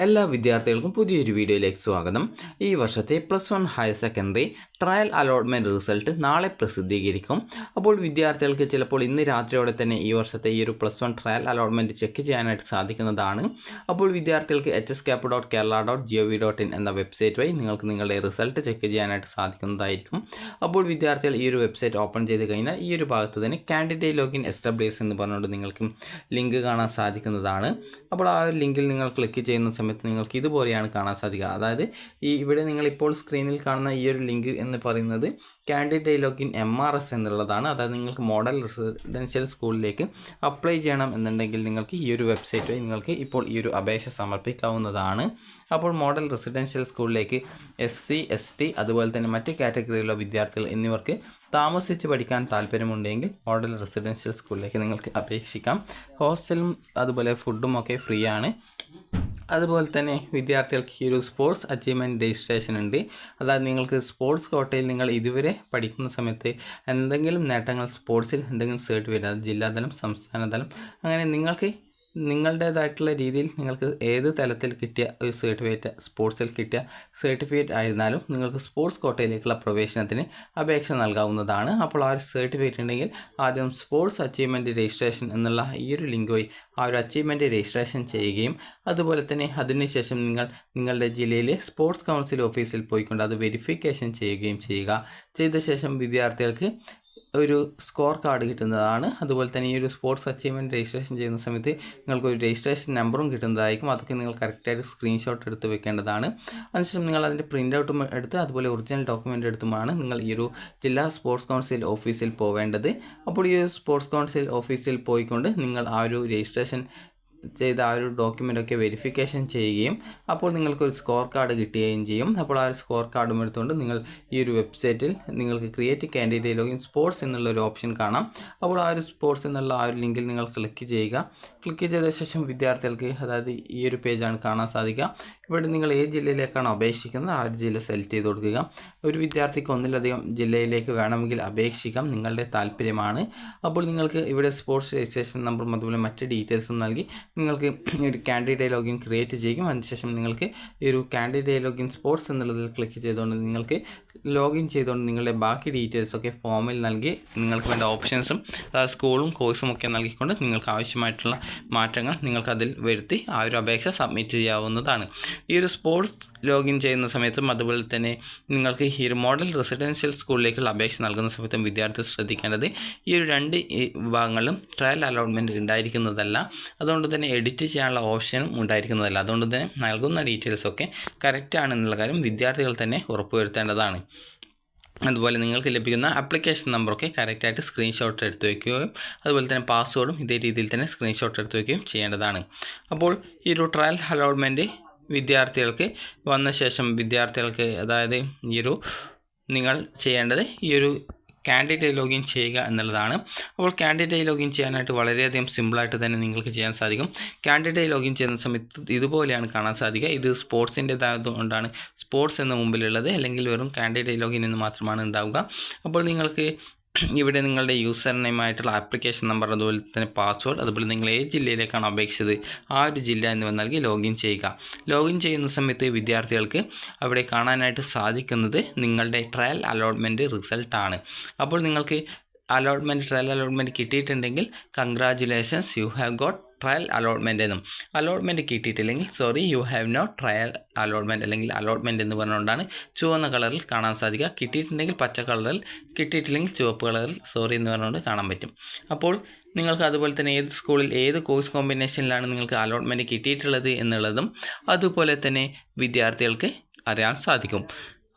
എല്ലാ വിദ്യാർത്ഥികൾക്കും പുതിയൊരു വീഡിയോയിലേക്ക് സ്വാഗതം. ഈ വർഷത്തെ +1 higher secondary trial allotment result നാളെ പ്രസിദ്ധീകരിക്കും. അപ്പോൾ വിദ്യാർത്ഥികൾക്ക് ചിലപ്പോൾ ഇന്ന് രാത്രിയോടെ തന്നെ ഈ വർഷത്തെ ഈ ഒരു +1 ട്രയൽ അലോട്ട്മെൻറ്റ് ചെക്ക് ചെയ്യാനായിട്ട് സാധിക്കുന്നതാണ്. അപ്പോൾ വിദ്യാർത്ഥികൾക്ക് hscap.kerala.gov.in എന്ന വെബ്സൈറ്റ് വഴി നിങ്ങൾക്ക് നിങ്ങളുടെ റിസൾട്ട് ചെക്ക് ചെയ്യാനായിട്ട് സാധിക്കുന്നതായിരിക്കും. അപ്പോൾ വിദ്യാർത്ഥികൾ ഈ ഒരു വെബ്സൈറ്റ് ഓപ്പൺ ചെയ്ത് കഴിഞ്ഞാൽ ഈ ഒരു ഭാഗത്ത് തന്നെ കാൻഡിഡേറ്റ് ലോഗിൻ എസ്റ്റാബ്ലിഷ് എന്ന് പറഞ്ഞുകൊണ്ട് നിങ്ങൾക്ക് ലിങ്ക് കാണാൻ സാധിക്കുന്നതാണ്. അപ്പോൾ ആ ഒരു ലിങ്കിൽ നിങ്ങൾ ക്ലിക്ക് ചെയ്യുന്ന സമയത്ത് നിങ്ങൾക്ക് ഇതുപോലെയാണ് കാണാൻ സാധിക്കുക. അതായത് ഇവിടെ നിങ്ങളിപ്പോൾ സ്ക്രീനിൽ കാണുന്ന ഈ ഒരു ലിങ്ക് എന്ന് പറയുന്നത് കാൻഡിഡേറ്റ് ലോഗിൻ MRS എന്നുള്ളതാണ്. അതായത് നിങ്ങൾക്ക് മോഡൽ റെസിഡൻഷ്യൽ സ്കൂളിലേക്ക് അപ്ലൈ ചെയ്യണം എന്നുണ്ടെങ്കിൽ നിങ്ങൾക്ക് ഈ ഒരു വെബ്സൈറ്റ് വഴി നിങ്ങൾക്ക് ഇപ്പോൾ ഈ ഒരു അപേക്ഷ സമർപ്പിക്കാവുന്നതാണ്. അപ്പോൾ മോഡൽ റെസിഡൻഷ്യൽ സ്കൂളിലേക്ക് SC ST അതുപോലെ തന്നെ മറ്റ് കാറ്റഗറിയിലുള്ള വിദ്യാർത്ഥികൾ എന്നിവർക്ക് താമസിച്ച് പഠിക്കാൻ താല്പര്യമുണ്ടെങ്കിൽ മോഡൽ റെസിഡൻഷ്യൽ സ്കൂളിലേക്ക് നിങ്ങൾക്ക് അപേക്ഷിക്കാം. ഹോസ്റ്റലും അതുപോലെ ഫുഡും ഒക്കെ ഫ്രീ ആണ്. അതുപോലെ തന്നെ വിദ്യാർത്ഥികൾക്ക് ഈ ഒരു സ്പോർട്സ് അച്ചീവ്മെൻറ്റ് രജിസ്ട്രേഷൻ ഉണ്ട്. അതായത് നിങ്ങൾക്ക് സ്പോർട്സ് കോട്ടയിൽ നിങ്ങൾ ഇതുവരെ പഠിക്കുന്ന സമയത്ത് എന്തെങ്കിലും നേട്ടങ്ങൾ സ്പോർട്സിൽ എന്തെങ്കിലും സർട്ടിഫിക്കറ്റ്, അത് ജില്ലാതലം, സംസ്ഥാനതലം, അങ്ങനെ നിങ്ങൾക്ക് നിങ്ങളുടേതായിട്ടുള്ള രീതിയിൽ നിങ്ങൾക്ക് ഏത് തലത്തിൽ കിട്ടിയ ഒരു സർട്ടിഫിക്കറ്റ്, സ്പോർട്സിൽ കിട്ടിയ സർട്ടിഫിക്കറ്റ് ആയിരുന്നാലും നിങ്ങൾക്ക് സ്പോർട്സ് കോട്ടയിലേക്കുള്ള പ്രവേശനത്തിന് അപേക്ഷ നൽകാവുന്നതാണ്. അപ്പോൾ ആ ഒരു സർട്ടിഫിക്കറ്റ് ഉണ്ടെങ്കിൽ ആദ്യം സ്പോർട്സ് അച്ചീവ്മെൻറ്റ് രജിസ്ട്രേഷൻ എന്നുള്ള ഈ ഒരു ലിങ്ക് വഴി ആ ഒരു അച്ചീവ്മെൻറ്റ് രജിസ്ട്രേഷൻ ചെയ്യുകയും അതുപോലെ തന്നെ അതിനുശേഷം നിങ്ങളുടെ ജില്ലയിലെ സ്പോർട്സ് കൗൺസിൽ ഓഫീസിൽ പോയിക്കൊണ്ട് അത് വെരിഫിക്കേഷൻ ചെയ്യുകയും ചെയ്ത ശേഷം വിദ്യാർത്ഥികൾക്ക് ഒരു സ്കോർ കാർഡ് കിട്ടുന്നതാണ്. അതുപോലെ തന്നെ ഈ ഒരു സ്പോർട്സ് അച്ചീവ്മെൻറ്റ് രജിസ്ട്രേഷൻ ചെയ്യുന്ന സമയത്ത് നിങ്ങൾക്കൊരു രജിസ്ട്രേഷൻ നമ്പറും കിട്ടുന്നതായിരിക്കും. അതൊക്കെ നിങ്ങൾ കറക്റ്റായിട്ട് സ്ക്രീൻഷോട്ട് എടുത്ത് വെക്കേണ്ടതാണ്. അതിനുശേഷം നിങ്ങൾ അതിൻ്റെ പ്രിൻ്റ് ഔട്ടും എടുത്ത് അതുപോലെ ഒറിജിനൽ ഡോക്യുമെൻ്റ് എടുത്തുമാണ് നിങ്ങൾ ഈ ഒരു ജില്ലാ സ്പോർട്സ് കൗൺസിൽ ഓഫീസിൽ പോവേണ്ടത്. അപ്പോൾ ഈ ഒരു സ്പോർട്സ് കൗൺസിൽ ഓഫീസിൽ പോയിക്കൊണ്ട് നിങ്ങൾ ആ ഒരു രജിസ്ട്രേഷൻ ചെയ്ത ആ ഒരു ഡോക്യുമെൻ്റൊക്കെ വെരിഫിക്കേഷൻ ചെയ്യുകയും അപ്പോൾ നിങ്ങൾക്കൊരു സ്കോർ കാർഡ് കിട്ടുകയും ചെയ്യും. അപ്പോൾ ആ ഒരു സ്കോർ കാർഡും എടുത്തുകൊണ്ട് നിങ്ങൾ ഈ ഒരു വെബ്സൈറ്റിൽ നിങ്ങൾക്ക് ക്രിയേറ്റ് കാൻഡിഡേറ്റ് ലോഗിൻ സ്പോർട്സ് എന്നുള്ളൊരു ഓപ്ഷൻ കാണാം. അപ്പോൾ ആ ഒരു സ്പോർട്സ് എന്നുള്ള ആ ഒരു ലിങ്കിൽ നിങ്ങൾ ക്ലിക്ക് ചെയ്യുക. ക്ലിക്ക് ചെയ്ത ശേഷം വിദ്യാർത്ഥികൾക്ക് അതായത് ഈ ഒരു പേജാണ് കാണാൻ സാധിക്കുക. ഇവിടെ നിങ്ങൾ ഏത് ജില്ലയിലേക്കാണ് അപേക്ഷിക്കുന്നത് ആ ഒരു ജില്ല സെലക്ട് ചെയ്ത് കൊടുക്കുക. ഒരു വിദ്യാർത്ഥിക്ക് ഒന്നിലധികം ജില്ലയിലേക്ക് വേണമെങ്കിൽ അപേക്ഷിക്കാം, നിങ്ങളുടെ താല്പര്യമാണ്. അപ്പോൾ നിങ്ങൾക്ക് ഇവിടെ സ്പോർട്സ് രജിസ്ട്രേഷൻ നമ്പറും അതുപോലെ മറ്റ് ഡീറ്റെയിൽസും നൽകി നിങ്ങൾക്ക് ഒരു കാൻഡിഡേറ്റ് ലോഗിൻ ക്രിയേറ്റ് ചെയ്യും. അതിനുശേഷം നിങ്ങൾക്ക് ഈ ഒരു കാൻഡിഡേറ്റ് ലോഗിൻ സ്പോർട്സ് എന്നുള്ളതിൽ ക്ലിക്ക് ചെയ്തുകൊണ്ട് നിങ്ങൾക്ക് ലോഗിൻ ചെയ്തുകൊണ്ട് നിങ്ങളുടെ ബാക്കി ഡീറ്റെയിൽസൊക്കെ ഫോമിൽ നൽകി നിങ്ങൾക്ക് വേണ്ട ഓപ്ഷൻസും സ്കൂളും കോഴ്സും ഒക്കെ നൽകിക്കൊണ്ട് നിങ്ങൾക്ക് ആവശ്യമായിട്ടുള്ള മാറ്റങ്ങൾ നിങ്ങൾക്കതിൽ വരുത്തി ആ ഒരു അപേക്ഷ സബ്മിറ്റ് ചെയ്യാവുന്നതാണ്. ഈ ഒരു സ്പോർട്സ് ലോഗിൻ ചെയ്യുന്ന സമയത്തും അതുപോലെ തന്നെ നിങ്ങൾക്ക് ഈ ഒരു മോഡൽ റെസിഡൻഷ്യൽ സ്കൂളിലേക്കുള്ള അപേക്ഷ നൽകുന്ന സമയത്തും വിദ്യാർത്ഥികൾ ശ്രദ്ധിക്കേണ്ടത് ഈ ഒരു രണ്ട് ഭാഗങ്ങളിലും ട്രയൽ അലോട്ട്മെൻറ്റ് ഉണ്ടായിരിക്കുന്നതല്ല. അതുകൊണ്ട് തന്നെ എഡിറ്റ് ചെയ്യാനുള്ള ഓപ്ഷനും ഉണ്ടായിരിക്കുന്നതല്ല. അതുകൊണ്ട് തന്നെ നൽകുന്ന ഡീറ്റെയിൽസൊക്കെ കറക്റ്റാണെന്നുള്ള കാര്യം വിദ്യാർത്ഥികൾ തന്നെ ഉറപ്പുവരുത്തേണ്ടതാണ്. അതുപോലെ നിങ്ങൾക്ക് ലഭിക്കുന്ന ആപ്ലിക്കേഷൻ നമ്പറൊക്കെ കറക്റ്റായിട്ട് സ്ക്രീൻഷോട്ട് എടുത്ത് വയ്ക്കുകയും അതുപോലെ തന്നെ പാസ്വേഡും ഇതേ രീതിയിൽ തന്നെ സ്ക്രീൻഷോട്ട് എടുത്ത് വയ്ക്കുകയും ചെയ്യേണ്ടതാണ്. അപ്പോൾ ഈ ഒരു ട്രയൽ അലോട്ട്മെൻറ്റ് വിദ്യാർത്ഥികൾക്ക് വന്ന ശേഷം വിദ്യാർത്ഥികൾക്ക് അതായത് നിങ്ങൾ ചെയ്യേണ്ടത് ഈ ഒരു കാൻഡിഡേറ്റ് ലോഗിൻ ചെയ്യുക എന്നുള്ളതാണ്. അപ്പോൾ കാൻഡിഡേറ്റ് ലോഗിൻ ചെയ്യാനായിട്ട് വളരെയധികം സിമ്പിളായിട്ട് തന്നെ നിങ്ങൾക്ക് ചെയ്യാൻ സാധിക്കും. കാൻഡിഡേറ്റ് ലോഗിൻ ചെയ്യുന്ന സമയത്ത് ഇതുപോലെയാണ് കാണാൻ സാധിക്കുക. ഇത് സ്പോർട്സിൻ്റെതായതുകൊണ്ടാണ് സ്പോർട്സ് എന്ന് മുമ്പിലുള്ളത്, അല്ലെങ്കിൽ വെറും കാൻഡിഡേറ്റ് ലോഗിൻ എന്ന് മാത്രമാണ് ഉണ്ടാവുക. അപ്പോൾ നിങ്ങൾക്ക് ഇവിടെ നിങ്ങളുടെ യൂസർ നെയിമായിട്ടുള്ള ആപ്ലിക്കേഷൻ നമ്പർ അതുപോലെ തന്നെ പാസ്വേഡ് അതുപോലെ നിങ്ങൾ ഏത് ജില്ലയിലേക്കാണ് അപേക്ഷിച്ചത് ആ ഒരു ജില്ല എന്നിവ നൽകി ലോഗിൻ ചെയ്യുക. ലോഗിൻ ചെയ്യുന്ന സമയത്ത് വിദ്യാർത്ഥികൾക്ക് അവിടെ കാണാനായിട്ട് സാധിക്കുന്നത് നിങ്ങളുടെ ട്രയൽ അലോട്ട്മെൻറ്റ് റിസൾട്ടാണ്. അപ്പോൾ നിങ്ങൾക്ക് ട്രയൽ അലോട്ട്മെൻറ്റ് കിട്ടിയിട്ടുണ്ടെങ്കിൽ congratulations, you have got trial allotment എന്നും, അലോട്ട്മെൻറ്റ് കിട്ടിയിട്ടില്ലെങ്കിൽ sorry you have no trial allotment അല്ലെങ്കിൽ അലോട്ട്മെൻറ്റ് എന്ന് പറഞ്ഞുകൊണ്ടാണ് ചുവന്ന കളറിൽ കാണാൻ സാധിക്കുക. കിട്ടിയിട്ടുണ്ടെങ്കിൽ പച്ച കളറിൽ, കിട്ടിയിട്ടില്ലെങ്കിൽ ചുവപ്പ് കളറിൽ സോറി എന്ന് പറഞ്ഞുകൊണ്ട് കാണാൻ പറ്റും. അപ്പോൾ നിങ്ങൾക്ക് അതുപോലെ തന്നെ ഏത് സ്കൂളിൽ ഏത് കോഴ്സ് കോമ്പിനേഷനിലാണ് നിങ്ങൾക്ക് അലോട്ട്മെൻറ്റ് കിട്ടിയിട്ടുള്ളത് എന്നുള്ളതും അതുപോലെ തന്നെ വിദ്യാർത്ഥികൾക്ക് അറിയാൻ സാധിക്കും.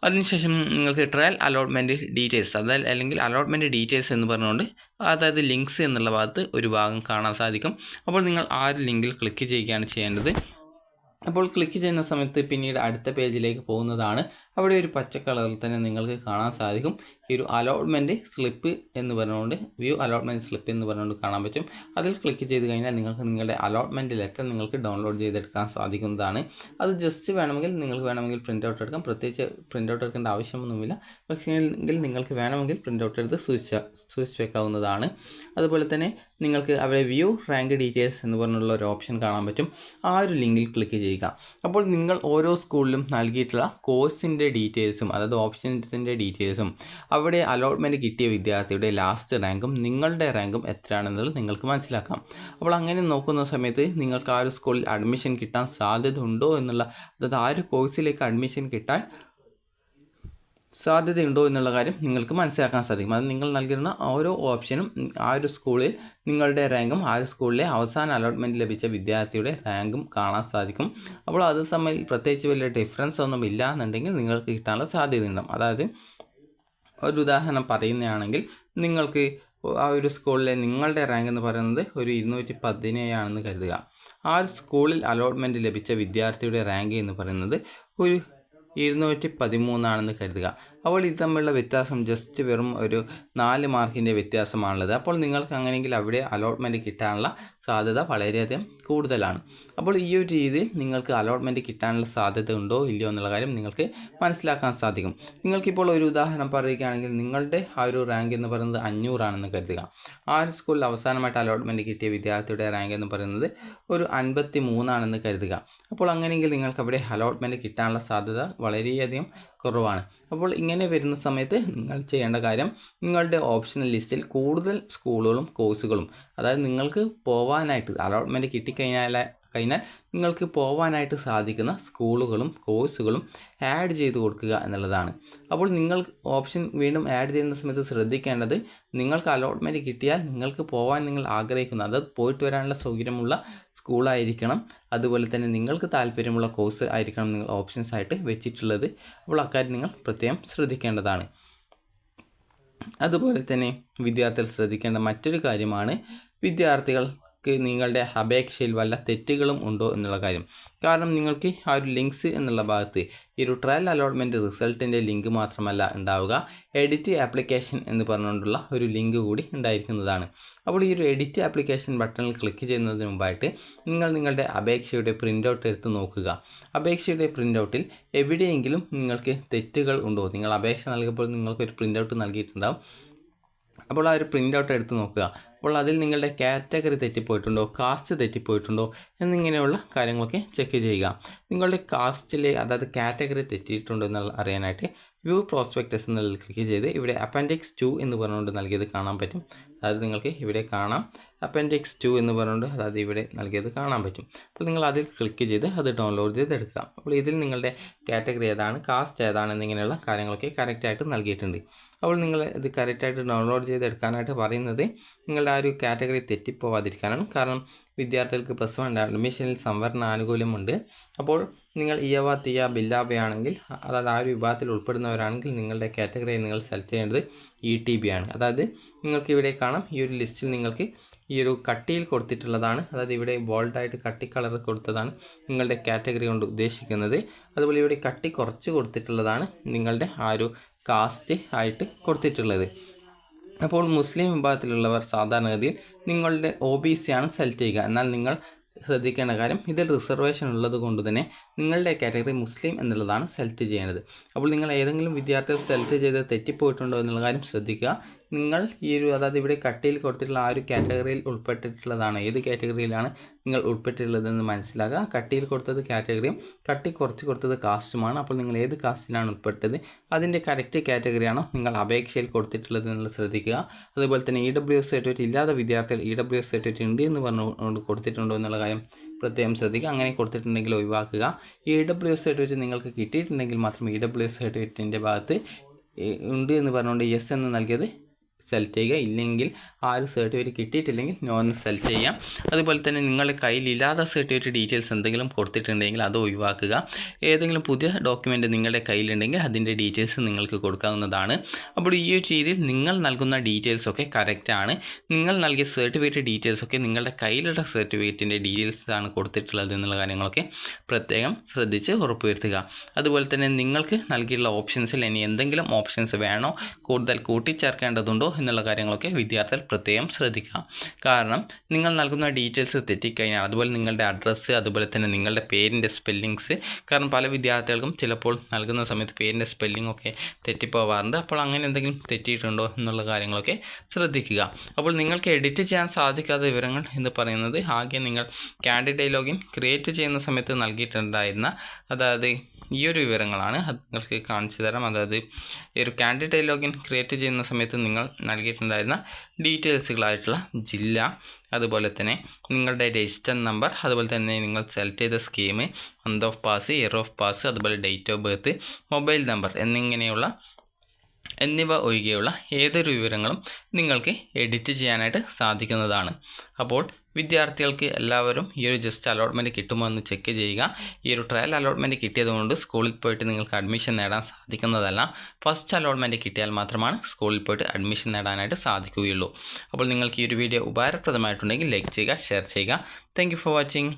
അതിനുശേഷം നിങ്ങൾക്ക് ട്രയൽ അലോട്ട്മെൻറ്റ് ഡീറ്റെയിൽസ് അല്ലെങ്കിൽ അലോട്ട്മെൻറ്റ് ഡീറ്റെയിൽസ് എന്ന് പറഞ്ഞുകൊണ്ട് അതായത് ലിങ്ക്സ് എന്നുള്ള ഭാഗത്ത് ഒരു ഭാഗം കാണാൻ സാധിക്കും. അപ്പോൾ നിങ്ങൾ ആ ഒരു ലിങ്കിൽ ക്ലിക്ക് ചെയ്യുകയാണ് ചെയ്യേണ്ടത്. അപ്പോൾ ക്ലിക്ക് ചെയ്യുന്ന സമയത്ത് പിന്നീട് അടുത്ത പേജിലേക്ക് പോകുന്നതാണ്. അവിടെ ഒരു പച്ച കളറിൽ തന്നെ നിങ്ങൾക്ക് കാണാൻ സാധിക്കും ഈ ഒരു അലോട്ട്മെൻറ്റ് സ്ലിപ്പ് എന്ന് പറഞ്ഞുകൊണ്ട് വ്യൂ അലോട്ട്മെൻറ്റ് സ്ലിപ്പ് എന്ന് പറഞ്ഞുകൊണ്ട് കാണാൻ പറ്റും. അതിൽ ക്ലിക്ക് ചെയ്ത് കഴിഞ്ഞാൽ നിങ്ങൾക്ക് നിങ്ങളുടെ അലോട്ട്മെൻറ്റ് ലെറ്റർ നിങ്ങൾക്ക് ഡൗൺലോഡ് ചെയ്തെടുക്കാൻ സാധിക്കുന്നതാണ്. അത് ജസ്റ്റ് നിങ്ങൾക്ക് വേണമെങ്കിൽ പ്രിൻ്റ് ഔട്ട് എടുക്കാം. പ്രത്യേകിച്ച് പ്രിൻ്റ് ഔട്ട് എടുക്കേണ്ട ആവശ്യമൊന്നുമില്ല. പക്ഷേ നിങ്ങൾക്ക് വേണമെങ്കിൽ പ്രിൻ്റ് ഔട്ട് എടുത്ത് സൂക്ഷിച്ച് വെക്കാവുന്നതാണ്. അതുപോലെ തന്നെ നിങ്ങൾക്ക് അവിടെ വ്യൂ റാങ്ക് ഡീറ്റെയിൽസ് എന്ന് പറഞ്ഞുള്ള ഒരു ഓപ്ഷൻ കാണാൻ പറ്റും. ആ ഒരു ലിങ്കിൽ ക്ലിക്ക് ചെയ്യുക. അപ്പോൾ നിങ്ങൾ ഓരോ സ്കൂളിലും നൽകിയിട്ടുള്ള കോഴ്സിൻ്റെ ഡീറ്റെയിൽസും അതായത് ഓപ്ഷൻസിൻ്റെ ഡീറ്റെയിൽസും അവിടെ അലോട്ട്മെൻറ്റ് കിട്ടിയ വിദ്യാർത്ഥിയുടെ ലാസ്റ്റ് റാങ്കും നിങ്ങളുടെ റാങ്കും എത്രയാണെന്നുള്ളത് നിങ്ങൾക്ക് മനസ്സിലാക്കാം. അപ്പോൾ അങ്ങനെ നോക്കുന്ന സമയത്ത് നിങ്ങൾക്ക് ആ ഒരു സ്കൂളിൽ അഡ്മിഷൻ കിട്ടാൻ സാധ്യത ഉണ്ടോ എന്നുള്ള, അതായത് ആ ഒരു കോഴ്സിലേക്ക് അഡ്മിഷൻ കിട്ടാൻ സാധ്യതയുണ്ടോ എന്നുള്ള കാര്യം നിങ്ങൾക്ക് മനസ്സിലാക്കാൻ സാധിക്കും. അത് നിങ്ങൾ നൽകുന്ന ഓരോ ഓപ്ഷനും ആ ഒരു സ്കൂളിൽ നിങ്ങളുടെ റാങ്കും ആ ഒരു സ്കൂളിലെ അവസാന അലോട്ട്മെൻറ്റ് ലഭിച്ച വിദ്യാർത്ഥിയുടെ റാങ്കും കാണാൻ സാധിക്കും. അപ്പോൾ അത് തമ്മിൽ പ്രത്യേകിച്ച് വലിയ ഡിഫറൻസ് ഒന്നും ഇല്ല എന്നുണ്ടെങ്കിൽ നിങ്ങൾക്ക് കിട്ടാനുള്ള സാധ്യതയുണ്ടാകും. അതായത് ഒരു ഉദാഹരണം പറയുകയാണെങ്കിൽ നിങ്ങൾക്ക് ആ ഒരു സ്കൂളിലെ നിങ്ങളുടെ റാങ്ക് എന്ന് പറയുന്നത് ഒരു 217 ആണെന്ന് കരുതുക. ആ ഒരു സ്കൂളിൽ അലോട്ട്മെൻറ്റ് ലഭിച്ച വിദ്യാർത്ഥിയുടെ റാങ്ക് എന്ന് പറയുന്നത് ഒരു 213 ആണെന്ന് കരുതുക. അപ്പോൾ ഇത് തമ്മിലുള്ള വ്യത്യാസം ജസ്റ്റ് വെറും ഒരു 4 മാർക്കിൻ്റെ വ്യത്യാസമാണുള്ളത്. അപ്പോൾ നിങ്ങൾക്ക് അങ്ങനെയെങ്കിൽ അവിടെ അലോട്ട്മെൻറ്റ് കിട്ടാനുള്ള സാധ്യത വളരെയധികം കൂടുതലാണ്. അപ്പോൾ ഈ ഒരു രീതിയിൽ നിങ്ങൾക്ക് അലോട്ട്മെൻറ്റ് കിട്ടാനുള്ള സാധ്യത ഉണ്ടോ ഇല്ലയോ എന്നുള്ള കാര്യം നിങ്ങൾക്ക് മനസ്സിലാക്കാൻ സാധിക്കും. നിങ്ങൾക്കിപ്പോൾ ഒരു ഉദാഹരണം പറയുകയാണെങ്കിൽ നിങ്ങളുടെ ആ ഒരു റാങ്ക് എന്ന് പറയുന്നത് 500 ആണെന്ന് കരുതുക. ആ ഒരു സ്കൂളിൽ അവസാനമായിട്ട് അലോട്ട്മെൻറ്റ് കിട്ടിയ വിദ്യാർത്ഥിയുടെ റാങ്ക് എന്ന് പറയുന്നത് ഒരു 53 ആണെന്ന് കരുതുക. അപ്പോൾ അങ്ങനെയെങ്കിൽ നിങ്ങൾക്ക് അവിടെ അലോട്ട്മെൻറ്റ് കിട്ടാനുള്ള സാധ്യത വളരെയധികം കുറവാണ്. അപ്പോൾ ഇങ്ങനെ വരുന്ന സമയത്ത് നിങ്ങൾ ചെയ്യേണ്ട കാര്യം, നിങ്ങളുടെ ഓപ്ഷണൽ ലിസ്റ്റിൽ കൂടുതൽ സ്കൂളുകളും കോഴ്സുകളും, അതായത് നിങ്ങൾക്ക് പോവാനായിട്ട് അലോട്ട്മെൻറ്റ് കിട്ടിക്കഴിഞ്ഞാൽ നിങ്ങൾക്ക് പോവാനായിട്ട് സാധിക്കുന്ന സ്കൂളുകളും കോഴ്സുകളും ആഡ് ചെയ്ത് കൊടുക്കുക എന്നുള്ളതാണ്. അപ്പോൾ നിങ്ങൾ ഓപ്ഷൻ വീണ്ടും ആഡ് ചെയ്യുന്ന സമയത്ത് ശ്രദ്ധിക്കേണ്ടത്, നിങ്ങൾക്ക് അലോട്ട്മെൻറ്റ് കിട്ടിയാൽ നിങ്ങൾക്ക് പോകാൻ നിങ്ങൾ ആഗ്രഹിക്കുന്ന, അതായത് പോയിട്ട് വരാനുള്ള സൗകര്യമുള്ള സ്കൂളായിരിക്കണം. അതുപോലെ തന്നെ നിങ്ങൾക്ക് താല്പര്യമുള്ള കോഴ്സ് ആയിരിക്കണം നിങ്ങൾ ഓപ്ഷൻസ് ആയിട്ട് വെച്ചിട്ടുള്ളത്. അപ്പോൾ അക്കാര്യം നിങ്ങൾ പ്രത്യേകം ശ്രദ്ധിക്കേണ്ടതാണ്. അതുപോലെ തന്നെ വിദ്യാർത്ഥികൾ ശ്രദ്ധിക്കേണ്ട മറ്റൊരു കാര്യമാണ് വിദ്യാർത്ഥികൾ നിങ്ങളുടെ അപേക്ഷയിൽ വല്ല തെറ്റുകളും ഉണ്ടോ എന്നുള്ള കാര്യം. കാരണം നിങ്ങൾക്ക് ആ ഒരു ലിങ്ക്സ് എന്നുള്ള ഭാഗത്ത് ഈ ഒരു ട്രയൽ അലോട്ട്മെൻറ്റ് റിസൾട്ടിൻ്റെ ലിങ്ക് മാത്രമല്ല ഉണ്ടാവുക, എഡിറ്റ് ആപ്ലിക്കേഷൻ എന്ന് പറഞ്ഞുകൊണ്ടുള്ള ഒരു ലിങ്ക് കൂടി ഉണ്ടായിരിക്കുന്നതാണ്. അപ്പോൾ ഈ ഒരു എഡിറ്റ് ആപ്ലിക്കേഷൻ ബട്ടണിൽ ക്ലിക്ക് ചെയ്യുന്നതിന് മുമ്പായിട്ട് നിങ്ങൾ നിങ്ങളുടെ അപേക്ഷയുടെ പ്രിൻ്റ് ഔട്ട് എടുത്ത് നോക്കുക. അപേക്ഷയുടെ പ്രിൻ്റ് ഔട്ടിൽ എവിടെയെങ്കിലും നിങ്ങൾക്ക് തെറ്റുകൾ ഉണ്ടോ? നിങ്ങൾ അപേക്ഷ നൽകുമ്പോൾ നിങ്ങൾക്കൊരു പ്രിൻ്റ് ഔട്ട് നൽകിയിട്ടുണ്ടാവും. അപ്പോൾ ആ ഒരു പ്രിൻ്റ് ഔട്ട് എടുത്ത് നോക്കുക. അപ്പോൾ അതിൽ നിങ്ങളുടെ കാറ്റഗറി തെറ്റിപ്പോയിട്ടുണ്ടോ, കാസ്റ്റ് തെറ്റിപ്പോയിട്ടുണ്ടോ എന്നിങ്ങനെയുള്ള കാര്യങ്ങളൊക്കെ ചെക്ക് ചെയ്യുക. നിങ്ങളുടെ കാസ്റ്റിലെ അതായത് കാറ്റഗറി തെറ്റിയിട്ടുണ്ടോ എന്നുള്ള അറിയാനായിട്ട് വ്യൂ പ്രോസ്പെക്ടസ് എന്നുള്ളതിൽ ക്ലിക്ക് ചെയ്ത് ഇവിടെ അപ്പൻഡിക്സ് 2 എന്ന് പറഞ്ഞുകൊണ്ട് നൽകിയത് കാണാൻ പറ്റും. അതായത് നിങ്ങൾക്ക് ഇവിടെ കാണാം അപ്പൻഡിക്സ് 2 എന്ന് പറഞ്ഞുകൊണ്ട്, അതായത് ഇവിടെ നൽകിയത് കാണാൻ പറ്റും. അപ്പോൾ നിങ്ങൾ അതിൽ ക്ലിക്ക് ചെയ്ത് അത് ഡൗൺലോഡ് ചെയ്തെടുക്കുക. അപ്പോൾ ഇതിൽ നിങ്ങളുടെ കാറ്റഗറി ഏതാണ്, കാസ്റ്റ് ഏതാണ് എന്നിങ്ങനെയുള്ള കാര്യങ്ങളൊക്കെ കറക്റ്റായിട്ട് നൽകിയിട്ടുണ്ട്. അപ്പോൾ നിങ്ങൾ ഇത് കറക്റ്റായിട്ട് ഡൗൺലോഡ് ചെയ്തെടുക്കാനായിട്ട് പറയുന്നത് നിങ്ങളുടെ ആ ഒരു കാറ്റഗറി തെറ്റിപ്പോവാതിരിക്കാനാണ്. കാരണം വിദ്യാർത്ഥികൾക്ക് +1 അഡ്മിഷനിൽ സംവരണ ആനുകൂല്യമുണ്ട്. അപ്പോൾ നിങ്ങൾ ഇയവ തിയ ബില്ലാബയാണെങ്കിൽ, അതായത് ആ ഒരു വിഭാഗത്തിൽ ഉൾപ്പെടുന്നവരാണെങ്കിൽ നിങ്ങളുടെ കാറ്റഗറി നിങ്ങൾ സെലക്ട് ചെയ്യേണ്ടത് ETB ആണ്. അതായത് നിങ്ങൾക്ക് ഇവിടെ കാണാം ഈ ഒരു ലിസ്റ്റിൽ നിങ്ങൾക്ക് ഈ ഒരു കട്ടിയിൽ കൊടുത്തിട്ടുള്ളതാണ്, അതായത് ഇവിടെ ബോൾഡായിട്ട് കട്ടി കളർ കൊടുത്തതാണ് നിങ്ങളുടെ കാറ്റഗറി കൊണ്ട് ഉദ്ദേശിക്കുന്നത്. അതുപോലെ ഇവിടെ കട്ടി കുറച്ച് കൊടുത്തിട്ടുള്ളതാണ് നിങ്ങളുടെ ആ ഒരു കാസ്റ്റ് ആയിട്ട് കൊടുത്തിട്ടുള്ളത്. അപ്പോൾ മുസ്ലിം വിഭാഗത്തിലുള്ളവർ സാധാരണഗതിയിൽ നിങ്ങളുടെ OBC ആണ് സെലക്ട് ചെയ്യുക. എന്നാൽ നിങ്ങൾ ശ്രദ്ധിക്കേണ്ട കാര്യം, ഇതിൽ റിസർവേഷൻ ഉള്ളത് കൊണ്ട് തന്നെ നിങ്ങളുടെ കാറ്റഗറി മുസ്ലിം എന്നുള്ളതാണ് സെലക്ട് ചെയ്യേണ്ടത്. അപ്പോൾ നിങ്ങൾ ഏതെങ്കിലും വിദ്യാർത്ഥികൾ സെലക്ട് ചെയ്ത് തെറ്റിപ്പോയിട്ടുണ്ടോ എന്നുള്ള കാര്യം ശ്രദ്ധിക്കുക. നിങ്ങൾ ഈ ഒരു, അതായത് ഇവിടെ കട്ടിയിൽ കൊടുത്തിട്ടുള്ള ആ ഒരു കാറ്റഗറിയിൽ ഉൾപ്പെട്ടിട്ടുള്ളതാണ്, ഏത് കാറ്റഗറിയിലാണ് നിങ്ങൾ ഉൾപ്പെട്ടിട്ടുള്ളതെന്ന് മനസ്സിലാക്കുക. കട്ടിയിൽ കൊടുത്തത് കാറ്റഗറിയും കട്ടി കുറച്ച് കൊടുത്തത് കാസ്റ്റുമാണ്. അപ്പോൾ നിങ്ങൾ ഏത് കാസ്റ്റിലാണ് ഉൾപ്പെട്ടത്, അതിൻ്റെ കറക്റ്റ് കാറ്റഗറിയാണോ നിങ്ങൾ അപേക്ഷയിൽ കൊടുത്തിട്ടുള്ളത് എന്നുള്ളത് ശ്രദ്ധിക്കുക. അതുപോലെ തന്നെ EWS സർട്ടിഫിക്കറ്റ് ഇല്ലാത്ത വിദ്യാർത്ഥികൾ EWS സർട്ടിഫിക്കറ്റ് ഉണ്ട് എന്ന് പറഞ്ഞുകൊണ്ട് കൊടുത്തിട്ടുണ്ടോ എന്നുള്ള കാര്യം പ്രത്യേകം ശ്രദ്ധിക്കുക. അങ്ങനെ കൊടുത്തിട്ടുണ്ടെങ്കിൽ ഒഴിവാക്കുക. EWS സർട്ടിഫിക്കറ്റ് നിങ്ങൾക്ക് കിട്ടിയിട്ടുണ്ടെങ്കിൽ മാത്രം EWS സർട്ടിഫിക്കറ്റിൻ്റെ ഭാഗത്ത് ഉണ്ട് എന്ന് പറഞ്ഞുകൊണ്ട് യെസ് എന്ന് നൽകിയത് സെലക്ട് ചെയ്യുക. ഇല്ലെങ്കിൽ ആ ഒരു സർട്ടിഫിക്കറ്റ് കിട്ടിയിട്ടില്ലെങ്കിൽ നോ എന്ന് സെലക്ട് ചെയ്യാം. അതുപോലെ തന്നെ നിങ്ങളുടെ കയ്യിലില്ലാത്ത സർട്ടിഫിക്കറ്റ് ഡീറ്റെയിൽസ് എന്തെങ്കിലും കൊടുത്തിട്ടുണ്ടെങ്കിൽ അത് ഒഴിവാക്കുക. ഏതെങ്കിലും പുതിയ ഡോക്യുമെൻ്റ് നിങ്ങളുടെ കയ്യിലുണ്ടെങ്കിൽ അതിൻ്റെ ഡീറ്റെയിൽസ് നിങ്ങൾക്ക് കൊടുക്കാവുന്നതാണ്. അപ്പോൾ ഈ ഒരു രീതിയിൽ നിങ്ങൾ നൽകുന്ന ഡീറ്റെയിൽസൊക്കെ കറക്റ്റാണ്. നിങ്ങൾ നൽകിയ സർട്ടിഫിക്കറ്റ് ഡീറ്റെയിൽസൊക്കെ നിങ്ങളുടെ കയ്യിലുള്ള സർട്ടിഫിക്കറ്റിൻ്റെ ഡീറ്റെയിൽസാണ് കൊടുത്തിട്ടുള്ളത് എന്നുള്ള കാര്യങ്ങളൊക്കെ പ്രത്യേകം ശ്രദ്ധിച്ച് ഉറപ്പുവരുത്തുക. അതുപോലെ തന്നെ നിങ്ങൾക്ക് നൽകിയുള്ള ഓപ്ഷൻസിൽ ഇനി എന്തെങ്കിലും ഓപ്ഷൻസ് വേണോ, കൂടുതൽ കൂട്ടിച്ചേർക്കേണ്ടതുണ്ടോ എന്നുള്ള കാര്യങ്ങളൊക്കെ വിദ്യാർത്ഥികൾ പ്രത്യേകം ശ്രദ്ധിക്കുക. കാരണം നിങ്ങൾ നൽകുന്ന ഡീറ്റെയിൽസ് തെറ്റിക്കഴിഞ്ഞാൽ, അതുപോലെ നിങ്ങളുടെ അഡ്രസ്സ്, അതുപോലെ തന്നെ നിങ്ങളുടെ പേരിൻ്റെ സ്പെല്ലിങ്സ്, കാരണം പല വിദ്യാർത്ഥികൾക്കും ചിലപ്പോൾ നൽകുന്ന സമയത്ത് പേരിൻ്റെ സ്പെല്ലിംഗ് ഒക്കെ തെറ്റിപ്പോവാറുണ്ട്. അപ്പോൾ അങ്ങനെ എന്തെങ്കിലും തെറ്റിയിട്ടുണ്ടോ എന്നുള്ള കാര്യങ്ങളൊക്കെ ശ്രദ്ധിക്കുക. അപ്പോൾ നിങ്ങൾക്ക് എഡിറ്റ് ചെയ്യാൻ സാധിക്കാത്ത വിവരങ്ങൾ എന്ന് പറയുന്നത് ആകെ നിങ്ങൾ കാൻഡിഡേറ്റ് ലോഗിൻ ക്രിയേറ്റ് ചെയ്യുന്ന സമയത്ത് നൽകിയിട്ടുണ്ടായിരുന്ന, അതായത് ഈ ഒരു വിവരങ്ങളാണ്. അത് നിങ്ങൾക്ക് കാണിച്ചു തരാം. അതായത് ഈ ഒരു കാൻഡിഡേറ്റ് ലോഗിൻ ക്രിയേറ്റ് ചെയ്യുന്ന സമയത്ത് നിങ്ങൾ നൽകിയിട്ടുണ്ടായിരുന്ന ഡീറ്റെയിൽസുകളായിട്ടുള്ള ജില്ല, അതുപോലെ തന്നെ നിങ്ങളുടെ രജിസ്റ്റർ നമ്പർ, അതുപോലെ തന്നെ നിങ്ങൾ സെലക്ട് ചെയ്ത scheme, month of pass, year of pass, അതുപോലെ date of birth, mobile number എന്നിവ ഒഴികെയുള്ള ഏതൊരു വിവരങ്ങളും നിങ്ങൾക്ക് എഡിറ്റ് ചെയ്യാനായിട്ട് സാധിക്കുന്നതാണ്. അപ്പോൾ വിദ്യാർത്ഥികൾക്ക് എല്ലാവരും ഈ ഒരു ജസ്റ്റ് അലോട്ട്മെൻറ്റ് കിട്ടുമോ എന്ന് ചെക്ക് ചെയ്യുക. ഈ ഒരു ട്രയൽ അലോട്ട്മെൻറ്റ് കിട്ടിയതുകൊണ്ട് സ്കൂളിൽ പോയിട്ട് നിങ്ങൾക്ക് അഡ്മിഷൻ നേടാൻ സാധിക്കുന്നതല്ല. ഫസ്റ്റ് അലോട്ട്മെൻറ്റ് കിട്ടിയാൽ മാത്രമാണ് സ്കൂളിൽ പോയിട്ട് അഡ്മിഷൻ നേടാനായിട്ട് സാധിക്കുകയുള്ളൂ. അപ്പോൾ നിങ്ങൾക്ക് ഈ ഒരു വീഡിയോ ഉപകാരപ്രദമായിട്ടുണ്ടെങ്കിൽ ലൈക്ക് ചെയ്യുക, ഷെയർ ചെയ്യുക. Thank you for watching.